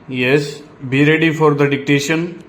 Yes, be ready for the dictation.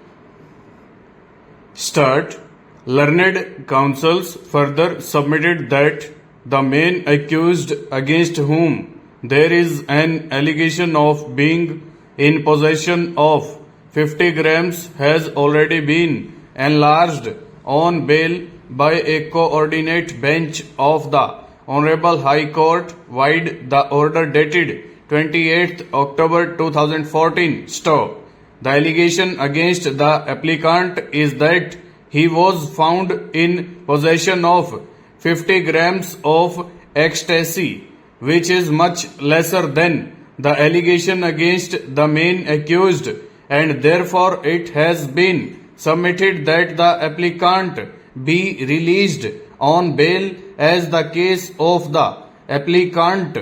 Start. Learned counsels further submitted that the main accused against whom there is an allegation of being in possession of 50 grams has already been enlarged on bail by a coordinate bench of the Honorable High Court vide the order dated 28th October 2014. Stop. The allegation against the applicant is that he was found in possession of 50 grams of ecstasy, which is much lesser than the allegation against the main accused, and therefore it has been submitted that the applicant be released on bail as the case of the applicant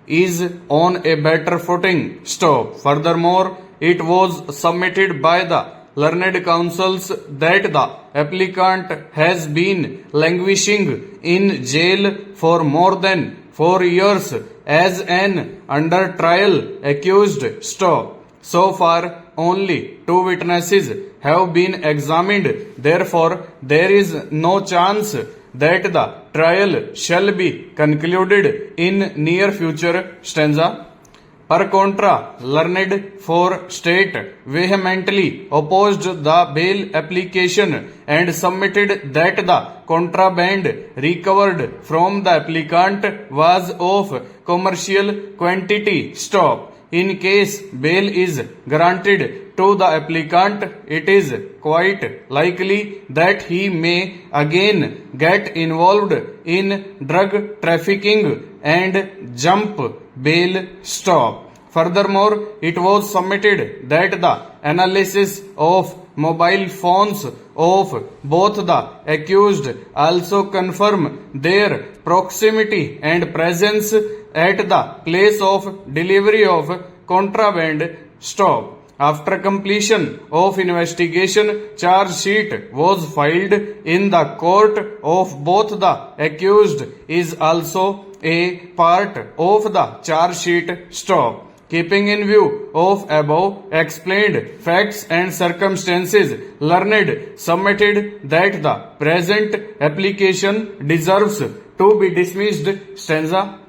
is on a better footing. Stop. Furthermore, it was submitted by the learned counsels that the applicant has been languishing in jail for more than 4 years as an under trial accused. Stop. So far, only 2 witnesses have been examined. Therefore, there is no chance that the trial shall be concluded in near future. Stanza. Per contra, learned for state vehemently opposed the bail application and submitted that the contraband recovered from the applicant was of commercial quantity. Stop. In case bail is granted to the applicant, it is quite likely that he may again get involved in drug trafficking and jump bail. Stop. Furthermore, it was submitted that the analysis of mobile phones of both the accused also confirm their proximity and presence at the place of delivery of contraband. Stop. After completion of investigation, charge sheet was filed in the court of both the accused is also a part of the charge sheet. Stop. Keeping in view of above explained facts and circumstances, learned submitted that the present application deserves to be dismissed. Stanza.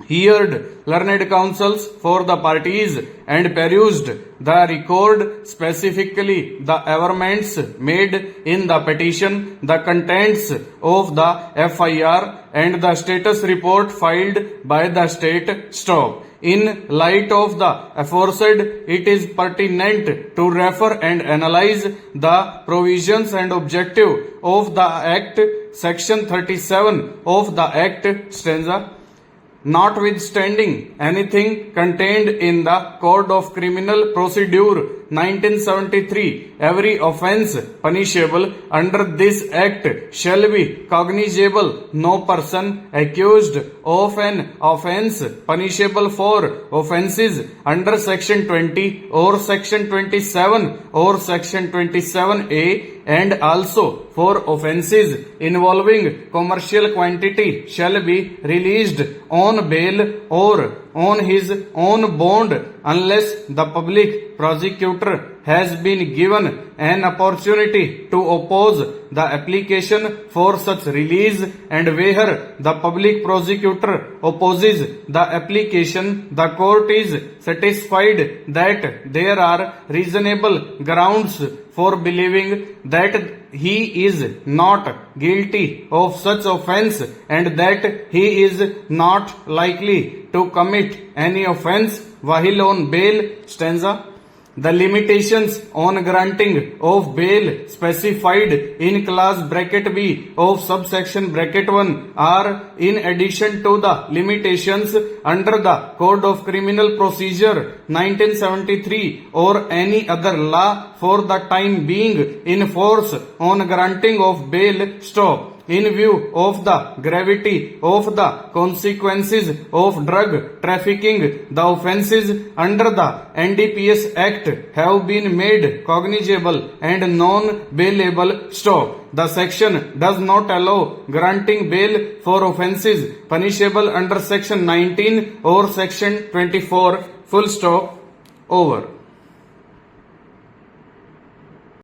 Heard learned counsels for the parties and perused the record, specifically the averments made in the petition, the contents of the FIR, and the status report filed by the state. Stop. In light of the aforesaid, it is pertinent to refer and analyze the provisions and objective of the Act, Section 37 of the Act. Stanza. Notwithstanding anything contained in the Code of Criminal Procedure 1973, every offence punishable under this Act shall be cognizable. No person accused of an offence punishable for offences under Section 20 or Section 27 or Section 27A and also for offences involving commercial quantity shall be released on bail or on his own bond unless the public prosecutor has been given an opportunity to oppose the application for such release, and where the public prosecutor opposes the application, the court is satisfied that there are reasonable grounds for believing that he is not guilty of such offence and that he is not likely to commit any offence while on bail. Stanza. The limitations on granting of bail specified in clause bracket B of subsection bracket 1 are in addition to the limitations under the Code of Criminal Procedure 1973 or any other law for the time being in force on granting of bail. Stop. In view of the gravity of the consequences of drug trafficking, the offences under the NDPS Act have been made cognizable and non-bailable. Stop. The section does not allow granting bail for offences punishable under Section 19 or Section 24. Full stop. Over.